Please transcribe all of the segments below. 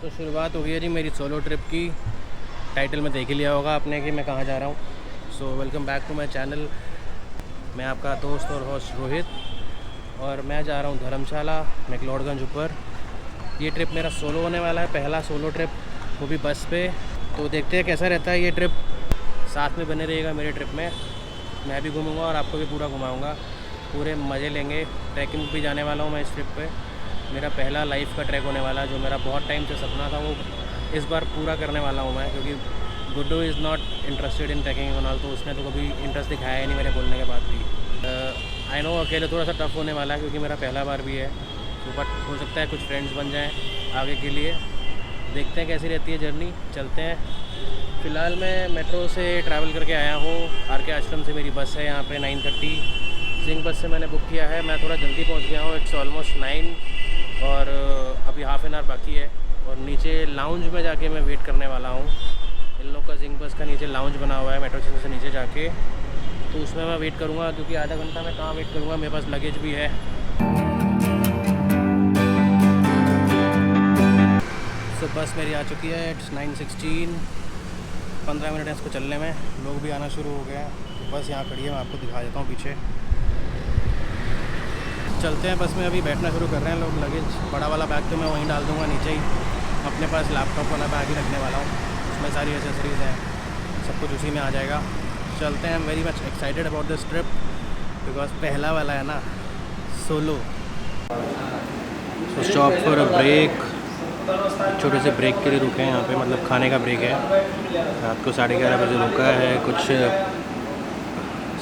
तो शुरुआत हो गई है जी मेरी सोलो ट्रिप की। टाइटल में देख ही लिया होगा आपने कि मैं कहाँ जा रहा हूँ। So welcome back to my channel. मैं आपका दोस्त और होस्ट रोहित, और मैं जा रहा हूँ धर्मशाला मैक्लोडगंज ऊपर। ये ट्रिप मेरा सोलो होने वाला है, पहला सोलो ट्रिप, वो भी बस पे। तो देखते हैं कैसा रहता है ये ट्रिप। साथ में बने रहिएगा मेरे ट्रिप में। मैं भी घूमूंगा और आपको भी पूरा घुमाऊंगा, पूरे मज़े लेंगे। ट्रैकिंग भी जाने वाला हूँ मैं इस ट्रिप पे। मेरा पहला लाइफ का ट्रैक होने वाला है, जो मेरा बहुत टाइम से सपना था, वो इस बार पूरा करने वाला हूँ मैं। क्योंकि Guddu is not interested in trekking and all, तो उसने तो कभी इंटरेस्ट दिखाया ही नहीं मेरे बोलने के बाद भी। आई नो अकेले थोड़ा सा टफ होने वाला है क्योंकि मेरा पहला बार भी है, तो बट हो सकता है कुछ फ्रेंड्स बन जाएँ आगे के लिए। देखते हैं कैसी रहती है जर्नी, चलते हैं। फ़िलहाल मैं मेट्रो से ट्रैवल करके आया हूँ। आर के आश्रम से मेरी बस है यहाँ पे 9:30। जिंक बस से मैंने बुक किया है। मैं थोड़ा जल्दी पहुँच गया हूँ, इट्स ऑलमोस्ट 9, और अभी हाफ़ एन आवर बाकी है। और नीचे लाउंज में जाके मैं वेट करने वाला हूँ। इन लोग का जिंक बस का नीचे लाउंज बना हुआ है मेट्रो स्टेशन से नीचे जाके, तो उसमें मैं वेट करूँगा। क्योंकि आधा घंटा मैं कहाँ वेट करूँगा, मेरे पास लगेज भी है। सो बस मेरी आ चुकी है, इट्स 9:16। 15 मिनट है इसको चलने में। लोग भी आना शुरू हो गए हैं। बस यहाँ खड़ी है, मैं आपको दिखा देता हूँ पीछे। चलते हैं बस में। अभी बैठना शुरू कर रहे हैं लोग। लगेज बड़ा वाला बैग तो मैं वहीं डाल दूँगा नीचे ही। अपने पास लैपटॉप वाला बैग ही रखने वाला हूँ, उसमें सारी एसेसरीज़ हैं, सब कुछ उसी में आ जाएगा। चलते हैं। Very much excited about this trip because पहला वाला है ना, solo. So stop for a break. छोटे से ब्रेक के लिए रुके हैं यहाँ पे, मतलब खाने का ब्रेक है। रात को 11:30 बजे रुका है। कुछ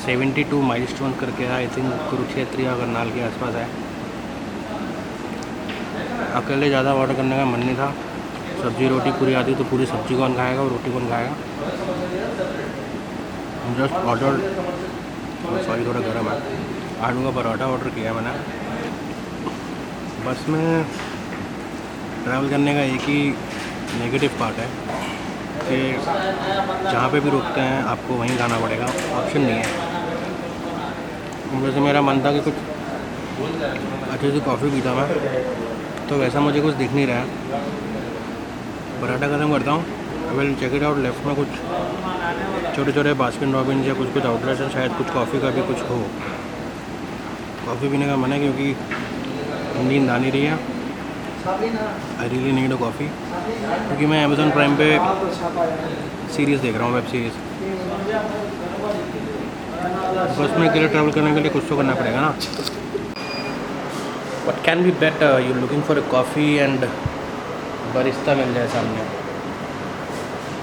72 माइलस्टोन करके, आई थिंक कुरुक्षेत्र या करनाल के आसपास है। अकेले ज़्यादा ऑर्डर करने का मन नहीं था। सब्जी रोटी पूरी आती तो पूरी सब्जी कौन खाएगा और रोटी कौन खाएगा। जस्ट ऑर्डर, सॉरी थोड़ा गर्म है, आलू का पराठा ऑर्डर किया मैंने। बस में ट्रैवल करने का एक ही नेगेटिव पार्ट है कि जहाँ पे भी रुकते हैं आपको वहीं खाना पड़ेगा, ऑप्शन नहीं है। वैसे मेरा मन था कि कुछ अच्छी सी कॉफ़ी पीता मैं, तो वैसा मुझे कुछ दिख नहीं रहा है। पराठा ख़त्म करता हूँ, I will check it out. Left में कुछ छोटे छोटे बास्किन रॉबिन्स या कुछ आउटलेट्स हैं, शायद कुछ कॉफ़ी का भी कुछ हो। कॉफ़ी पीने का मन है क्योंकि नींद आ नहीं रही है। I really need a coffee, क्योंकि मैं अमेज़ॉन प्राइम पे सीरीज़ देख रहा हूँ, वेब सीरीज़। बस में अकेले ट्रैवल करने के लिए कुछ तो करना पड़ेगा ना। What can be better, you looking for a coffee and barista मिल जाए सामने।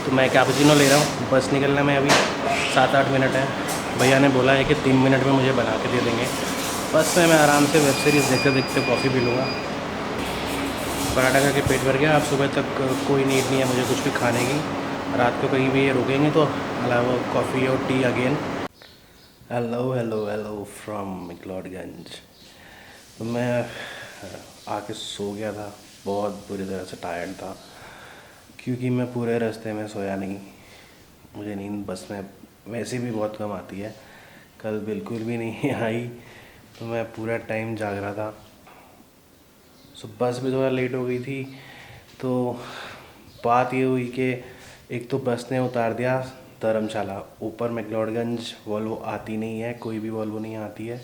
तो मैं कैपुचिनो ले रहा हूँ। बस निकलने में अभी 7-8 मिनट है। भैया ने बोला है कि 3 मिनट में मुझे बना के दे देंगे। बस में मैं आराम से वेब सीरीज़ देखते देखते कॉफ़ी पी लूँगा। पराठा खा के पेट भर गया। अब सुबह तक कोई नीड नहीं है मुझे कुछ भी खाने की। रात को कहीं भी ये रुकेंगे तो अलावा कॉफ़ी और T again. Hello hello hello from McLeodganj. तो मैं आके सो गया था, बहुत बुरी तरह से टायर्ड था, क्योंकि मैं पूरे रास्ते में सोया नहीं। मुझे नींद बस में वैसे भी बहुत कम आती है, कल बिल्कुल भी नहीं आई, तो मैं पूरा टाइम जाग रहा था। सो बस भी थोड़ा लेट हो गई थी। तो बात ये हुई कि एक तो बस ने उतार दिया धर्मशाला, ऊपर मैक्लोडगंज वॉल्वो आती नहीं है, कोई भी वॉल्वो नहीं आती है।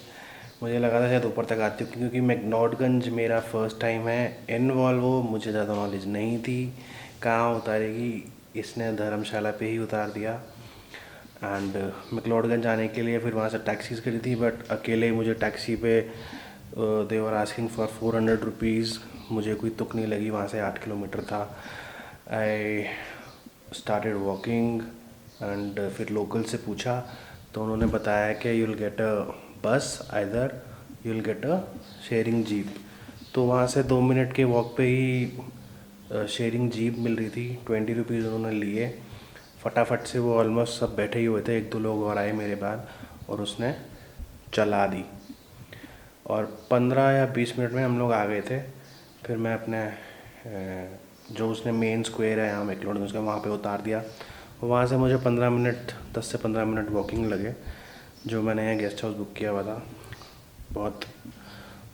मुझे लगा था शायद ऊपर तक आती हो, क्योंकि मैक्लोडगंज मेरा फ़र्स्ट टाइम है। इन वॉल्वो मुझे ज़्यादा नॉलेज नहीं थी कहाँ उतारेगी, इसने धर्मशाला पे ही उतार दिया। एंड मैक्लोडगंज आने के लिए फिर वहाँ से टैक्सीज़ करी थी, बट अकेले मुझे टैक्सी पे दे वर आस्किंग फॉर 400 रुपीज़। मुझे कोई तुक नहीं लगी, वहाँ से 8 किलोमीटर था। आई स्टार्टेड वॉकिंग एंड फिर लोकल से पूछा तो उन्होंने बताया कि यू विल गेट अ बस, either you will get a sharing jeep. तो वहाँ से 2 मिनट के वॉक पे ही शेयरिंग जीप मिल रही थी। 20 रुपीज़ उन्होंने लिए। फटाफट से वो ऑलमोस्ट सब बैठे ही हुए थे, 1-2 लोग और आए मेरे बाद और उसने चला दी। और 15 या 20 मिनट में हम लोग आ गए थे। फिर मैं अपने जो उसने मेन स्क्वायर है यहाँ मैक्लोडगंज का, वहाँ पे उतार दिया। वहाँ से मुझे 15 मिनट 10 से 15 मिनट वॉकिंग लगे। जो मैंने यहाँ गेस्ट हाउस बुक किया हुआ था, बहुत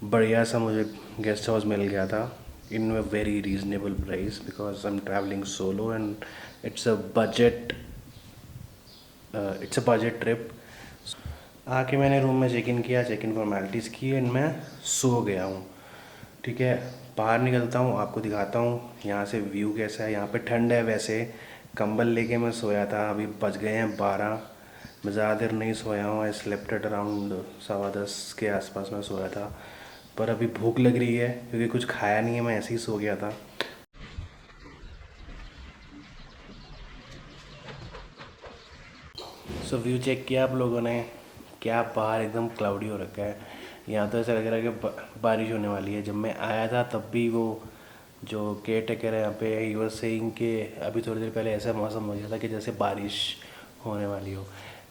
बढ़िया सा मुझे गेस्ट हाउस मिल गया था। in a very reasonable price because I'm traveling solo and it's a budget trip. आके मैंने रूम में चेक इन किया, चेक इन फॉर्मेलिटीज़ की एंड मैं सो गया हूँ। ठीक है, बाहर निकलता हूँ, आपको दिखाता हूँ यहाँ से व्यू कैसा है। यहाँ पे ठंड है, वैसे कंबल लेके मैं सोया था। अभी बज गए हैं 12। मैं ज़्यादा देर नहीं सोया हूँ। आई स्लेप्ट एट अराउंड 10:15 के आसपास मैं सोया था। पर अभी भूख लग रही है क्योंकि कुछ खाया नहीं है, मैं ऐसे ही सो गया था। सो व्यू चेक किया आप लोगों ने? क्या बाहर एकदम क्लाउडी हो रखा है। यहाँ तो ऐसा लग रहा है कि बारिश होने वाली है। जब मैं आया था तब भी वो जो केयर टेकर है यहाँ पे, ही वाज सेइंग कि अभी थोड़ी देर पहले ऐसा मौसम हो गया था कि जैसे बारिश होने वाली हो।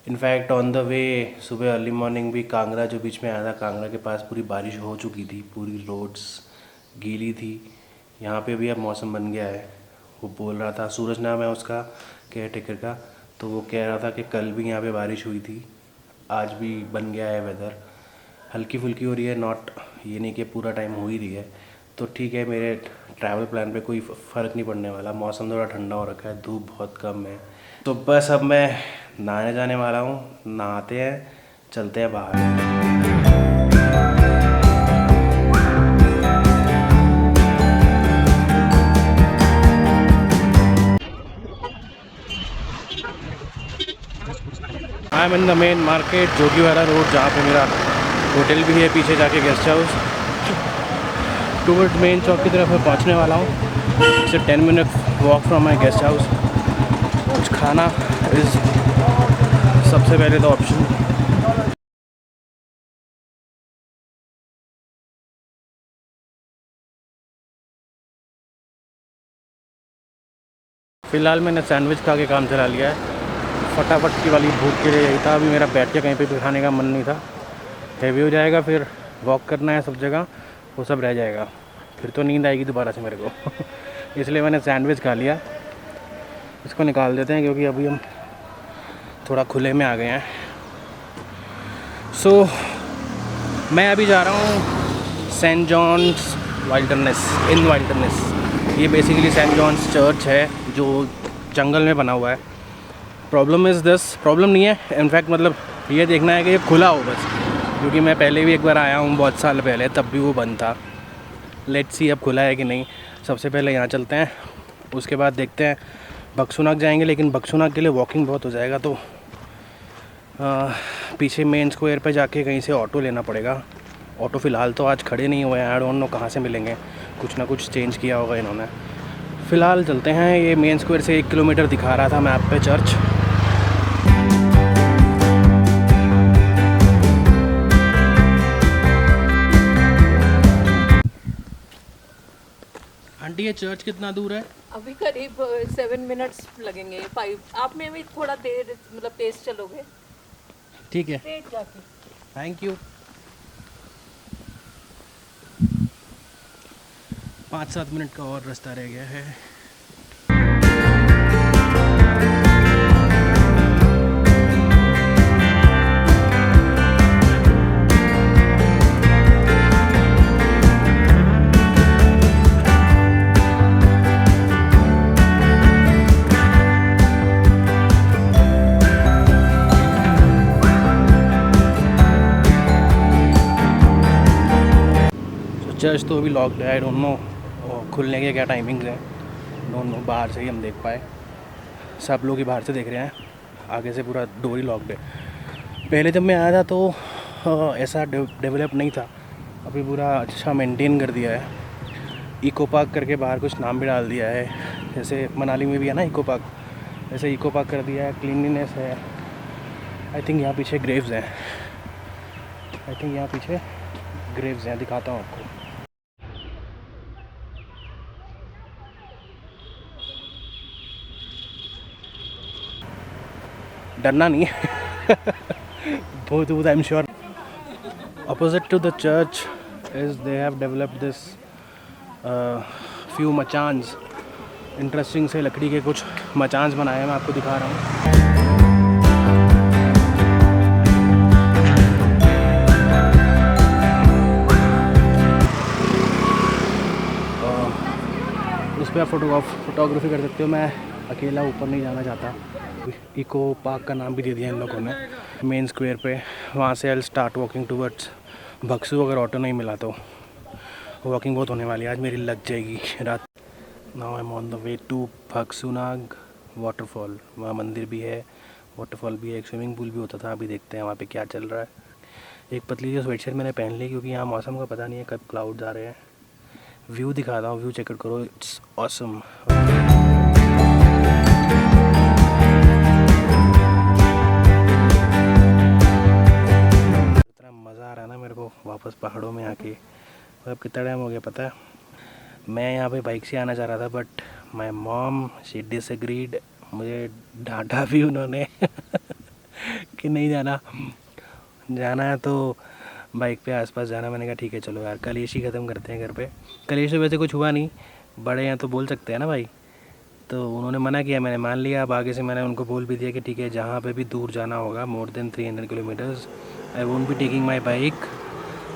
इनफैक्ट ऑन द वे सुबह अर्ली मॉर्निंग भी कांगड़ा जो बीच में आया था, कांगड़ा के पास पूरी बारिश हो चुकी थी, पूरी रोड्स गीली थी। यहाँ पे भी अब मौसम बन गया है। वो बोल रहा था, सूरज नाम है उसका केयर टेकर का, तो वो कह रहा था कि कल भी यहाँ पे बारिश हुई थी, आज भी बन गया है वेदर। हल्की फुल्की हो रही है, नॉट ये नहीं कि पूरा टाइम हो ही रही है। तो ठीक है, मेरे ट्रैवल प्लान पे कोई फ़र्क नहीं पड़ने वाला। मौसम थोड़ा ठंडा हो रखा है, धूप बहुत कम है। तो बस अब मैं नहाने जाने वाला हूँ। नहाते हैं, चलते हैं बाहर। I am in the main market, Jogiwala road, जहाँ पे मेरा होटल भी है पीछे जाके, गेस्ट हाउस। टूवर्ड्स मेन चौक की तरफ मैं पहुँचने वाला हूँ। It's 10 minute walk from my guest house. कुछ खाना इज़ सबसे पहले तो ऑप्शन। फ़िलहाल मैंने सैंडविच खा के काम चला लिया है। फटाफट की वाली भूख के लिए यही था। अभी मेरा बैठ के कहीं पे भी खाने का मन नहीं था। हैवी हो जाएगा, फिर वॉक करना है सब जगह, वो सब रह जाएगा, फिर तो नींद आएगी दोबारा से मेरे को। इसलिए मैंने सैंडविच खा लिया। इसको निकाल देते हैं क्योंकि अभी हम थोड़ा खुले में आ गए हैं। सो मैं अभी जा रहा हूँ सेंट जॉन्स इन वाइल्डरनेस। ये बेसिकली सेंट जॉन्स चर्च है जो जंगल में बना हुआ है। प्रॉब्लम इज़ दिस, प्रॉब्लम नहीं है इनफैक्ट, मतलब ये देखना है कि ये खुला हो बस, क्योंकि मैं पहले भी एक बार आया हूँ बहुत साल पहले, तब भी वो बंद था। लेट्स सी अब खुला है कि नहीं। सबसे पहले यहाँ चलते हैं, उसके बाद देखते हैं बक्सुनाग जाएंगे, लेकिन बक्सुनाग के लिए वॉकिंग बहुत हो जाएगा, तो पीछे मेन स्क्वायर पे जाके कहीं से ऑटो लेना पड़ेगा। ऑटो फ़िलहाल तो आज खड़े नहीं हुए हैं, आई डोंट नो कहाँ से मिलेंगे, कुछ ना कुछ चेंज किया होगा इन्होंने। फ़िलहाल चलते हैं। ये मेन स्क्वायर से 1 किलोमीटर दिखा रहा था मैप पे चर्च। आंटी, ये चर्च कितना दूर है? अभी करीब 7 मिनट्स लगेंगे, 5। आप में भी थोड़ा देर, मतलब तेज चलोगे। ठीक है, तेज जाके। Thank you. 5-7 मिनट का और रास्ता रह गया है। चर्च तो अभी लॉक्ड है, आई डोंट नो खुलने के क्या टाइमिंग्स हैं, डोंट नो। बाहर से ही हम देख पाए, सब लोग ही बाहर से देख रहे हैं, आगे से पूरा डोर ही लॉक्ड है। पहले जब मैं आया था तो ऐसा डेवलप नहीं था, अभी पूरा अच्छा मेंटेन कर दिया है। इको पार्क करके बाहर कुछ नाम भी डाल दिया है, जैसे मनाली में भी है ना इको पार्क, वैसे इको पार्क कर दिया है। क्लीनलीनेस है। आई थिंक यहाँ पीछे ग्रेव्स हैं, दिखाता हूँ आपको। डरना नहीं है। बहुत I am sure. Opposite to the church is they have developed this few machans. Interesting से लकड़ी के कुछ मचान्स बनाए हैं, मैं आपको दिखा रहा हूँ। पे आप फोटोग्राफी कर सकते हो। मैं अकेला ऊपर नहीं जाना चाहता। इको पार्क का नाम भी दे दिया इन लोगों ने मेन स्क्वायर पे। वहाँ से I start walking towards Baksu. अगर ऑटो नहीं मिला तो वॉकिंग बहुत होने वाली है, आज मेरी लग जाएगी रात। Now I am on the way to Baksunag waterfall. वहाँ मंदिर भी है, वाटरफॉल भी है, एक स्विमिंग पूल भी होता था। अभी देखते हैं वहाँ पे क्या चल रहा है। एक पतली सी स्वेटशर्ट मैंने पहन ली क्योंकि यहाँ मौसम का पता नहीं है कब क्लाउड्स आ रहे हैं। व्यू दिखा रहा हूँ, व्यू चेक करो, इट्स ऑसम। इतना मज़ा आ रहा है ना मेरे को वापस पहाड़ों में आके। अब कितना टाइम हो गया पता है? मैं यहाँ पे बाइक से आना चाह रहा था but my mom she disagreed. मुझे डांटा भी उन्होंने कि नहीं जाना है तो बाइक पे आसपास जाना। मैंने कहा ठीक है चलो यार, कलेश ही ख़त्म करते हैं घर पे। कलेश तो वैसे कुछ हुआ नहीं, बड़े हैं तो बोल सकते हैं ना भाई। तो उन्होंने मना किया, मैंने मान लिया। अब आगे से मैंने उनको बोल भी दिया कि ठीक है जहाँ पे भी दूर जाना होगा more than 300 kilometres I won't be taking my bike.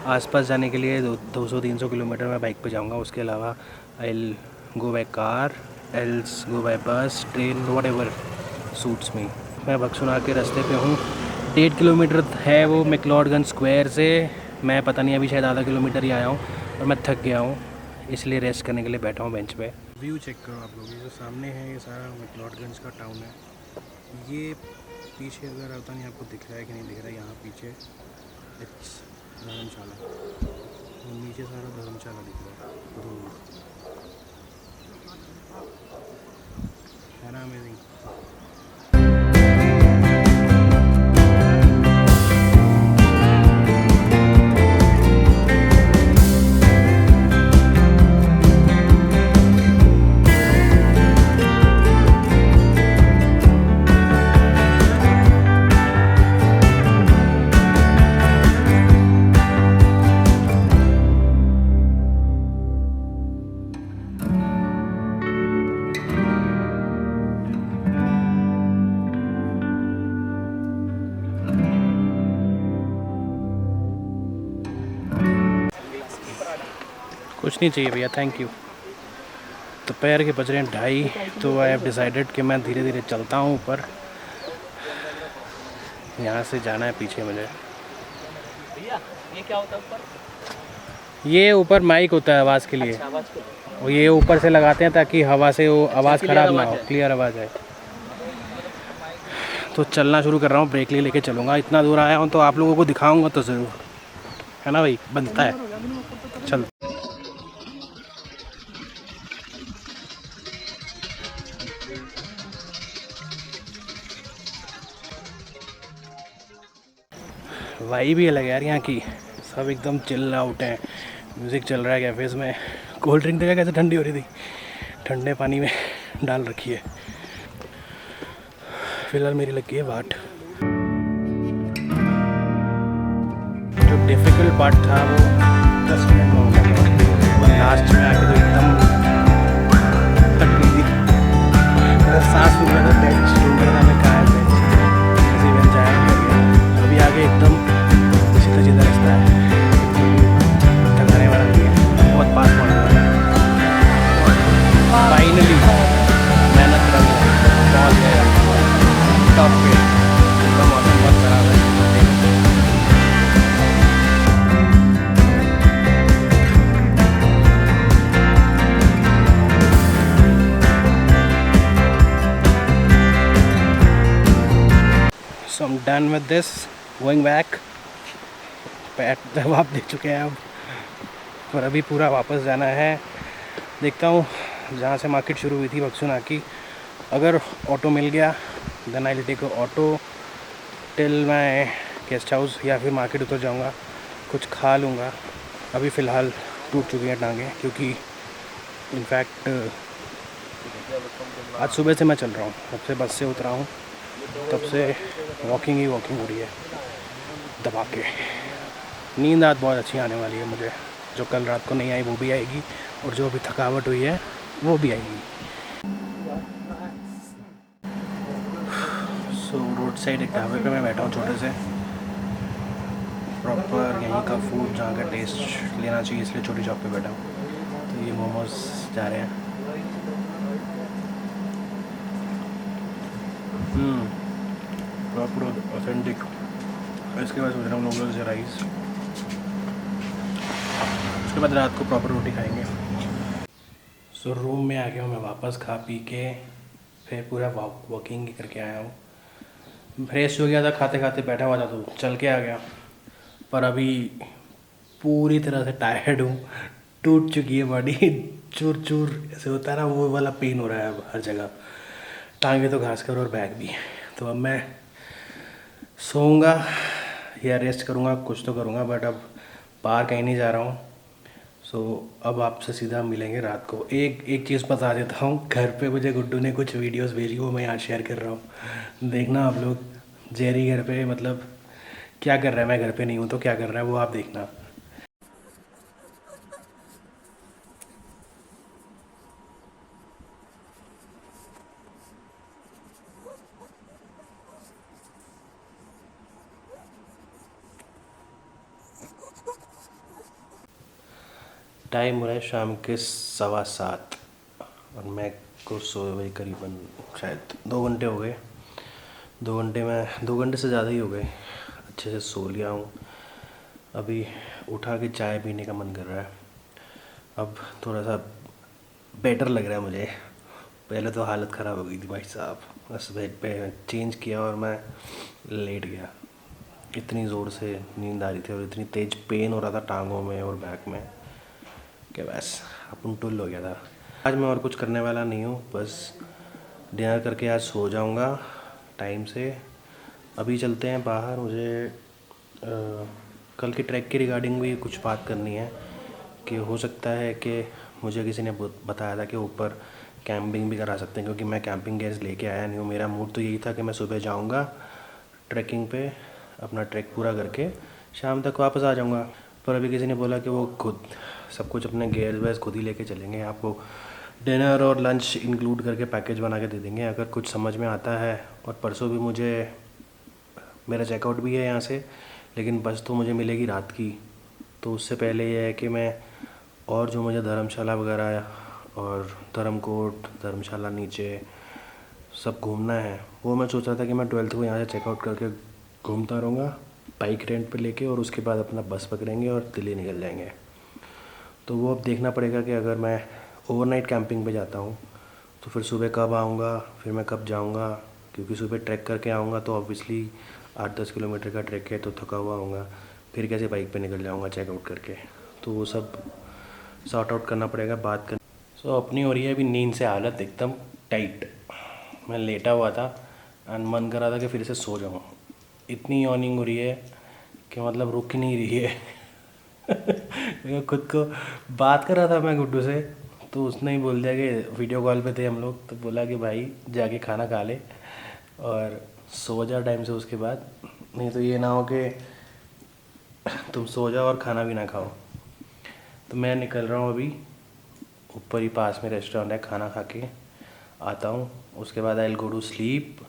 आसपास जाने के लिए 200-300 किलोमीटर मैं बाइक पे जाऊँगा। उसके अलावा I will go by car, else go by bus, train, whatever suits me. मैं बक्सूनाग के रास्ते पे हूँ। 1.5 किलोमीटर है वो मैक्लोडगंज स्क्वायर से। मैं पता नहीं अभी शायद आधा किलोमीटर ही आया हूँ और मैं थक गया हूँ, इसलिए रेस्ट करने के लिए बैठा हूँ बेंच पे। व्यू चेक करो आप लोग, ये जो सामने है ये सारा मैक्लोडगंज का टाउन है। ये पीछे अगर आता नहीं आपको दिख रहा है कि नहीं दिख रहा है, यहाँ पीछे इट्स धर्मशाला, और नीचे सारा धर्मशाला दिख रहा है दूर, है ना अमेजिंग। कुछ नहीं चाहिए भैया, थैंक यू। दोपहर के बज रहे हैं 2:30, तो आई हैव डिसाइडेड कि मैं धीरे धीरे चलता हूँ ऊपर। यहाँ से जाना है पीछे मुझे। भैया ये क्या होता है ऊपर? ये ऊपर माइक होता है आवाज़ के लिए। अच्छा, आवाज़ के लिए। और ये ऊपर से लगाते हैं ताकि हवा से वो आवाज़ ख़राब ना हो, क्लियर आवाज़ आए। तो चलना शुरू कर रहा हूँ, ब्रेक लेके चलूँगा। इतना दूर आया हूँ तो आप लोगों को दिखाऊँगा तो ज़रूर, है ना भाई, बनता है। चल वाई भी अलग है यार यहाँ की, सब एकदम चिल आउट हैं। म्यूज़िक चल रहा है कैफेज़ में। कोल्ड ड्रिंक देखा कैसे ठंडी हो रही थी, ठंडे पानी में डाल रखी है। फिलहाल मेरी लगी है वाट। जो डिफ़िकल्ट पार्ट था वो 10 मिनट में हो गया, और लास्ट में आके तो एकदम थक गई थी। मेरा सांस रुक गया था, बेंच ढूंढ रहा था मैं, कहाँ है बेंच। किसी बेंच आया कर गया। अभी आगे एकदम सीधा सीधा रास्ता है, थकाने वाला नहीं है, बहुत पास पहुँचने वाला है। फाइनली मेहनत कर पहुँच गया टॉप पे। इसका मौसम बहुत ख़राब है। So I'm done with this, going back। पैर दबाव दे चुके हैं अब, पर अभी पूरा वापस जाना है। देखता हूँ जहाँ से मार्केट शुरू हुई थी बक्सूनाग की, अगर ऑटो मिल गया then I will take auto till main guest house, या फिर मार्केट उतर जाऊँगा, कुछ खा लूँगा। अभी फ़िलहाल टूट चुकी हैं टांगें, क्योंकि इनफैक्ट आज सुबह से मैं चल रहा हूँ, जब से बस से उतरा हूँ तब से वॉकिंग ही वॉकिंग हो रही है दबा के। नींद आज बहुत अच्छी आने वाली है मुझे, जो कल रात को नहीं आई वो भी आएगी, और जो अभी थकावट हुई है वो भी आएगी। सो रोड साइड एक ढाबे पे मैं बैठा हूँ, छोटे से, प्रॉपर यहीं का फूड जहाँ का टेस्ट लेना चाहिए, इसलिए छोटी शॉप पे बैठा हूँ। तो ये मोमोज जा रहे हैं, पूरा ऑथेंटिक। इसके बाद सोच रहा हूँ नूडल्स या राइस, उसके बाद रात को प्रॉपर रोटी खाएंगे। सो रूम में आ गया हूँ मैं वापस, खा पी के फिर पूरा वॉकिंग करके आया हूँ। फ्रेश हो गया था, खाते खाते बैठा हुआ था तो चल के आ गया, पर अभी पूरी तरह से टायर्ड हूँ, टूट चुकी है बॉडी, चूर चूर ऐसे होता है ना, वो वाला पेन हो रहा है अब हर जगह, टांगे तो घास कर और बैक भी। तो अब मैं सोऊंगा या रेस्ट करूँगा, कुछ तो करूँगा, बट अब बाहर कहीं नहीं जा रहा हूँ। सो अब आपसे सीधा मिलेंगे रात को। एक चीज़ बता देता हूँ, घर पे मुझे गुड्डू ने कुछ वीडियोस भेजी, वो मैं यहाँ शेयर कर रहा हूँ, देखना आप लोग। जेरी घर पे मतलब क्या कर रहा है, मैं घर पे नहीं हूँ तो क्या कर रहा है वो आप देखना। टाइम हो रहा है शाम के 7:15 और मैं को सोए हुए करीबन शायद 2 घंटे हो गए। 2 घंटे से ज़्यादा ही हो गए, अच्छे से सो लिया हूँ। अभी उठा के चाय पीने का मन कर रहा है। अब थोड़ा सा बेटर लग रहा है मुझे, पहले तो हालत ख़राब हो गई थी भाई साहब। बस बेड पे चेंज किया और मैं लेट गया, इतनी ज़ोर से नींद आ रही थी और इतनी तेज़ पेन हो रहा था टांगों में और बैक में कि बस अपन टुल हो गया था। आज मैं और कुछ करने वाला नहीं हूँ, बस डिनर करके आज सो जाऊँगा टाइम से। अभी चलते हैं बाहर, मुझे कल के ट्रैक के रिगार्डिंग भी कुछ बात करनी है कि हो सकता है कि मुझे किसी ने बताया था कि ऊपर कैंपिंग भी करा सकते हैं, क्योंकि मैं कैंपिंग गैस लेके आया नहीं हूँ। मेरा मूड तो यही था कि मैं सुबह जाऊँगा ट्रैकिंग पे, अपना ट्रैक पूरा करके शाम तक वापस आ जाऊँगा, पर अभी किसी ने बोला कि वो खुद सब कुछ अपने गेयर वेयर खुद ही लेके चलेंगे, आपको डिनर और लंच इंक्लूड करके पैकेज बना के दे देंगे अगर कुछ समझ में आता है। और परसों भी मुझे मेरा चेकआउट भी है यहाँ से, लेकिन बस तो मुझे मिलेगी रात की। तो उससे पहले ये है कि मैं और जो मुझे धर्मशाला वगैरह और धर्मकोट धर्मशाला नीचे सब घूमना है, वो मैं सोच रहा था कि मैं 12th को यहाँ से चेकआउट करके घूमता रहूँगा बाइक रेंट पे लेके, और उसके बाद अपना बस पकड़ेंगे और दिल्ली निकल जाएंगे। तो वो अब देखना पड़ेगा कि अगर मैं ओवरनाइट कैंपिंग पे जाता हूँ तो फिर सुबह कब आऊँगा, फिर मैं कब जाऊँगा, क्योंकि सुबह ट्रैक करके आऊँगा तो ऑब्वियसली 8-10 किलोमीटर का ट्रैक है तो थका हुआ आऊँगा, फिर कैसे बाइक पे निकल जाऊँगा चेकआउट करके। तो वो सब सॉर्ट आउट करना पड़ेगा, बात कर। सो अपनी हो रही है अभी नींद से हालत एकदम टाइट, मैं लेटा हुआ था एंड मन कर रहा था कि फिर से सो जाऊँ। इतनी यॉर्निंग हो रही है कि मतलब रुक ही नहीं रही है खुद को बात कर रहा था मैं गुड्डू से, तो उसने ही बोल दिया कि वीडियो कॉल पे थे हम लोग, तो बोला कि भाई जाके खाना खा ले और सो जा टाइम से उसके बाद, नहीं तो ये ना हो कि तुम सो जाओ और खाना भी ना खाओ। तो मैं निकल रहा हूँ अभी, ऊपर ही पास में रेस्टोरेंट है, खाना खा के आता हूँ, उसके बाद I will go to sleep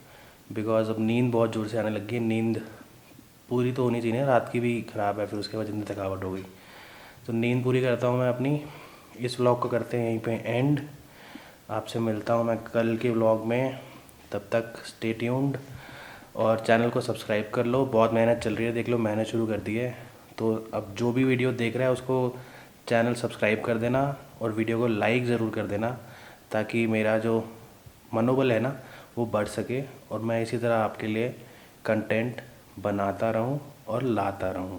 because अब नींद बहुत ज़ोर से आने लगी है। नींद पूरी तो होनी चाहिए, रात की भी ख़राब है, फिर उसके बाद इतनी थकावट हो गई। तो नींद पूरी करता हूँ मैं अपनी। इस व्लॉग को करते हैं यहीं पे एंड, आपसे मिलता हूँ मैं कल के व्लॉग में, तब तक स्टे ट्यून्ड और चैनल को सब्सक्राइब कर लो। बहुत मेहनत चल रही है, देख लो मेहनत शुरू कर दी है, तो अब जो भी वीडियो देख रहा है उसको चैनल सब्सक्राइब कर देना और वीडियो को लाइक ज़रूर कर देना, ताकि मेरा जो मनोबल है ना वो बढ़ सके और मैं इसी तरह आपके लिए कंटेंट बनाता रहूं और लाता रहूं।